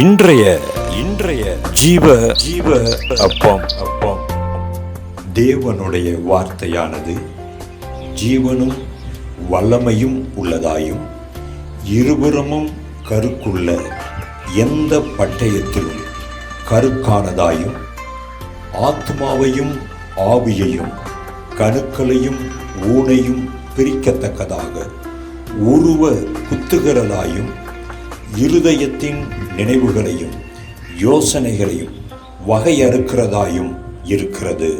இன்றைய இன்றைய ஜீவ ஜீவ அப்பம் அப்பம் தேவனுடைய வார்த்தையானது ஜீவனும் வல்லமையும் உள்ளதாயும் இருபுறமும் கருக்குள்ள எந்த பட்டயத்திலும் கருக்கானதாயும் ஆத்மாவையும் ஆவியையும் கணுக்களையும் ஊனையும் பிரிக்கத்தக்கதாக உருவ குத்துகிறதாயும் இருதயத்தின் நினைவுகளையும் யோசனைகளையும் வகையறுக்கிறதாயும் இருக்கிறது.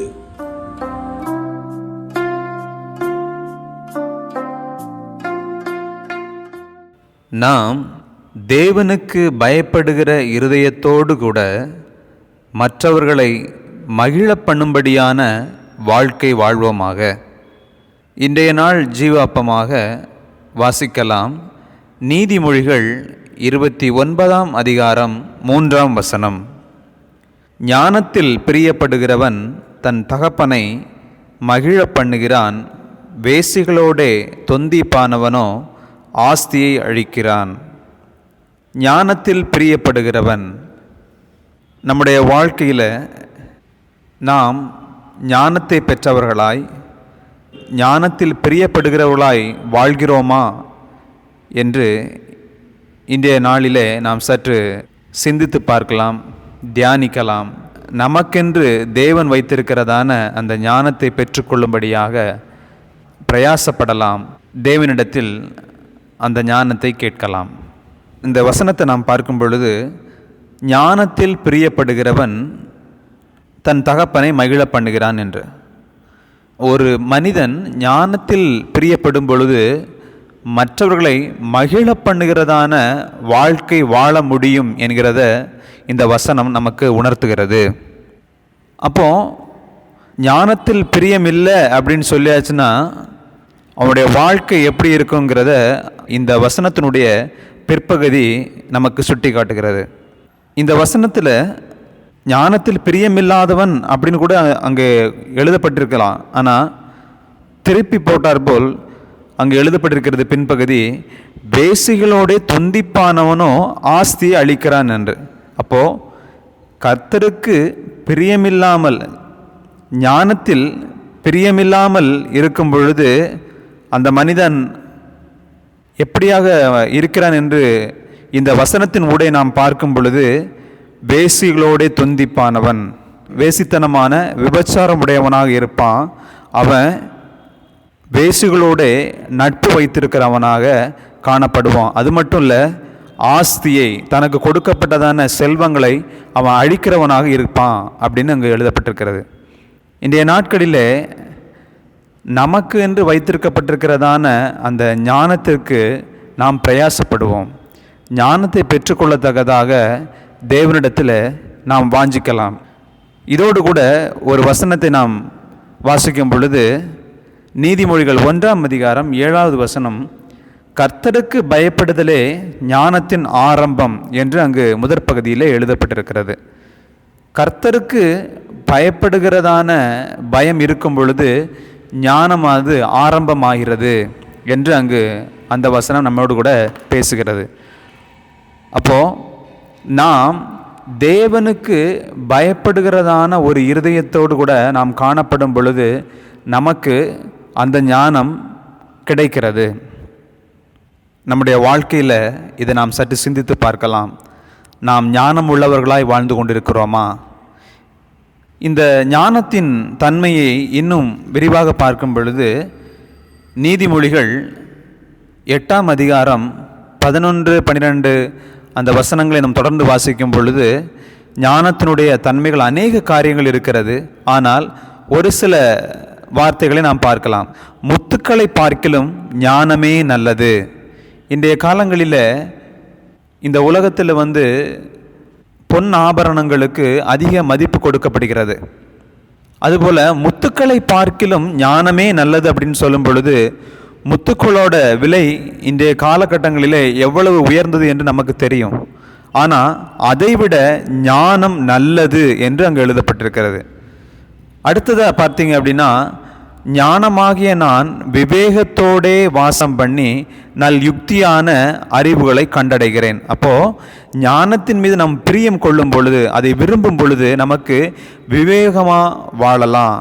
நாம் தேவனுக்கு பயப்படுகிற இருதயத்தோடு கூட மற்றவர்களை மகிழ பண்ணும்படியான வாழ்க்கை வாழ்வோமாக. இன்றைய நாள் ஜீவ அப்பமாக வாசிக்கலாம். நீதிமொழிகள் 29ஆம் அதிகாரம் 3ஆம் வசனம். ஞானத்தில் பிரியப்படுகிறவன் தன் தகப்பனை மகிழ பண்ணுகிறான், வேசிகளோடே தொந்திப்பானவனோ ஆஸ்தியை அழிக்கிறான். ஞானத்தில் பிரியப்படுகிறவன். நம்முடைய வாழ்க்கையில் நாம் ஞானத்தை பெற்றவர்களாய் ஞானத்தில் பிரியப்படுகிறவர்களாய் வாழ்கிறோமா என்று இன்றைய நாளிலே நாம் சற்று சிந்தித்து பார்க்கலாம், தியானிக்கலாம். நமக்கென்று தேவன் வைத்திருக்கிறதான அந்த ஞானத்தை பெற்றுக்கொள்ளும்படியாக பிரயாசப்படலாம். தேவனிடத்தில் அந்த ஞானத்தை கேட்கலாம். இந்த வசனத்தை நாம் பார்க்கும் பொழுது, ஞானத்தில் பிரியப்படுகிறவன் தன் தகப்பனை மகிழ பண்ணுகிறான் என்று. ஒரு மனிதன் ஞானத்தில் பிரியப்படும் பொழுது மற்றவர்களை மகிழ பண்ணுகிறதான வாழ்க்கை வாழ முடியும் என்கிறத இந்த வசனம் நமக்கு உணர்த்துகிறது. அப்போ ஞானத்தில் பிரியமில்லை அப்படின்னு சொல்லியாச்சுன்னா அவனுடைய வாழ்க்கை எப்படி இருக்குங்கிறத இந்த வசனத்தினுடைய பிற்பகுதி நமக்கு சுட்டி காட்டுகிறது. இந்த வசனத்தில் ஞானத்தில் பிரியமில்லாதவன் அப்படின்னு கூட அங்கே எழுதப்பட்டிருக்கலாம். ஆனால் திருப்பி போட்டார் போல் அங்கு எழுதப்பட்டிருக்கிறது பின்பகுதி, வேசிகளோட தொந்திப்பானவனோ ஆஸ்தியை அழிக்கிறான் என்று. அப்போது கர்த்தருக்கு பிரியமில்லாமல், ஞானத்தில் பிரியமில்லாமல் இருக்கும் பொழுது அந்த மனிதன் எப்படியாக இருக்கிறான் என்று இந்த வசனத்தின் ஊடே நாம் பார்க்கும் பொழுது, வேசிகளோட தொந்திப்பானவன், வேசித்தனமான விபச்சாரமுடையவனாக இருப்பான். அவன் வேசிகளோட நட்பு வைத்திருக்கிறவனாக காணப்படுவான். அது மட்டும் இல்லை, ஆஸ்தியை, தனக்கு கொடுக்கப்பட்டதான செல்வங்களை அவன் அழிக்கிறவனாக இருப்பான் அப்படின்னு அங்கே எழுதப்பட்டிருக்கிறது. இன்றைய நாட்களிலே நமக்கு என்று வைத்திருக்கப்பட்டிருக்கிறதான அந்த ஞானத்திற்கு நாம் பிரயாசப்படுவோம். ஞானத்தை பெற்றுக்கொள்ளத்தக்கதாக தேவனிடத்தில் நாம் வாஞ்சிக்கலாம். இதோடு கூட ஒரு வசனத்தை நாம் வாசிக்கும் பொழுது, நீதிமொழிகள் 1ஆம் அதிகாரம் 7வது வசனம், கர்த்தருக்கு பயப்படுதலே ஞானத்தின் ஆரம்பம் என்று அங்கு முதற் பகுதியிலே எழுதப்பட்டிருக்கிறது. கர்த்தருக்கு பயப்படுகிறதான பயம் இருக்கும் பொழுது ஞானமானது ஆரம்பமாகிறது என்று அங்கு அந்த வசனம் நம்மோடு கூட பேசுகிறது. அப்போது நாம் தேவனுக்கு பயப்படுகிறதான ஒரு இருதயத்தோடு கூட நாம் காணப்படும் பொழுது நமக்கு அந்த ஞானம் கிடைக்கிறது. நம்முடைய வாழ்க்கையில் இதை நாம் சற்று சிந்தித்து பார்க்கலாம். நாம் ஞானம் உள்ளவர்களாய் வாழ்ந்து கொண்டிருக்கிறோமா? இந்த ஞானத்தின் தன்மையை இன்னும் விரிவாக பார்க்கும் பொழுது, நீதிமொழிகள் 8ஆம் அதிகாரம் 11, 12 அந்த வசனங்களை நாம் தொடர்ந்து வாசிக்கும் பொழுது ஞானத்தினுடைய தன்மைகள் அநேக காரியங்கள் இருக்கிறது. ஆனால் ஒரு சில வார்த்தைகளை நாம் பார்க்கலாம். முத்துக்களை பார்க்கிலும் ஞானமே நல்லது. இன்றைய காலங்களில் இந்த உலகத்தில் பொன் ஆபரணங்களுக்கு அதிக மதிப்பு கொடுக்கப்படுகிறது. அதுபோல் முத்துக்களை பார்க்கிலும் ஞானமே நல்லது அப்படின்னு சொல்லும் பொழுது, முத்துக்களோட விலை இன்றைய காலகட்டங்களிலே எவ்வளவு உயர்ந்தது என்று நமக்கு தெரியும். ஆனால் அதைவிட ஞானம் நல்லது என்று அங்கே எழுதப்பட்டிருக்கிறது. அடுத்ததாக பார்த்தீங்க அப்படின்னா, ஞானமாகிய நான் விவேகத்தோடே வாசம் பண்ணி நல் யுக்தியான அறிவுகளை கண்டடைகிறேன். அப்போது ஞானத்தின் மீது நம் பிரியம் கொள்ளும் பொழுது, அதை விரும்பும் பொழுது நமக்கு விவேகமாக வாழலாம்,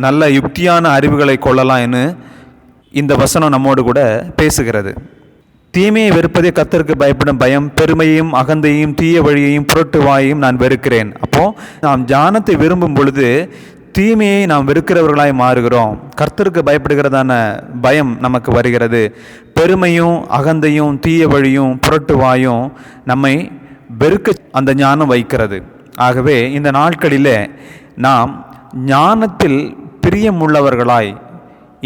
நல்ல யுக்தியான அறிவுகளை கொள்ளலாம் என்று இந்த வசனம் நம்மோடு கூட பேசுகிறது. தீமையை வெறுப்பதே கர்த்தருக்கு பயப்படும் பயம், பெருமையையும் அகந்தையும் தீய வழியையும் புரட்டு வாயையும் நான் வெறுக்கிறேன். அப்போது நாம் ஞானத்தை விரும்பும் பொழுது தீமையை நாம் வெறுக்கிறவர்களாய் மாறுகிறோம். கர்த்தருக்கு பயப்படுகிறதான பயம் நமக்கு வருகிறது. பெருமையும் அகந்தையும் தீய வழியும் புரட்டு வாயும் நம்மை வெறுக்க அந்த ஞானம் வைக்கிறது. ஆகவே இந்த நாட்களிலே நாம் ஞானத்தில் பிரியமுள்ளவர்களாய்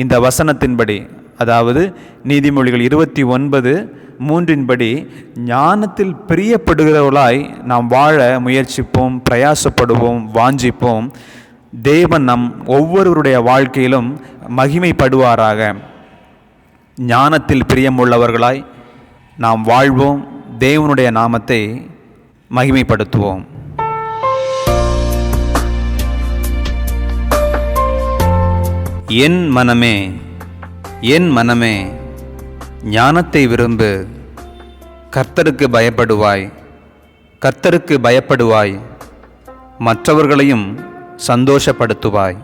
இந்த வசனத்தின்படி, அதாவது நீதிமொழிகள் 29:3 ஞானத்தில் பிரியப்படுகிறவர்களாய் நாம் வாழ முயற்சிப்போம், பிரயாசப்படுவோம், வாஞ்சிப்போம். தேவன் நம் ஒவ்வொருவருடைய வாழ்க்கையிலும் மகிமைப்படுவாராக. ஞானத்தில் பிரியமுள்ளவர்களாய் நாம் வாழ்வோம், தேவனுடைய நாமத்தை மகிமைப்படுத்துவோம். என் மனமே, என் மனமே, ஞானத்தை விரும்பு, கர்த்தருக்கு பயப்படுவாய், கர்த்தருக்கு பயப்படுவாய், மற்றவர்களையும் சந்தோஷப்படுத்துவாய்.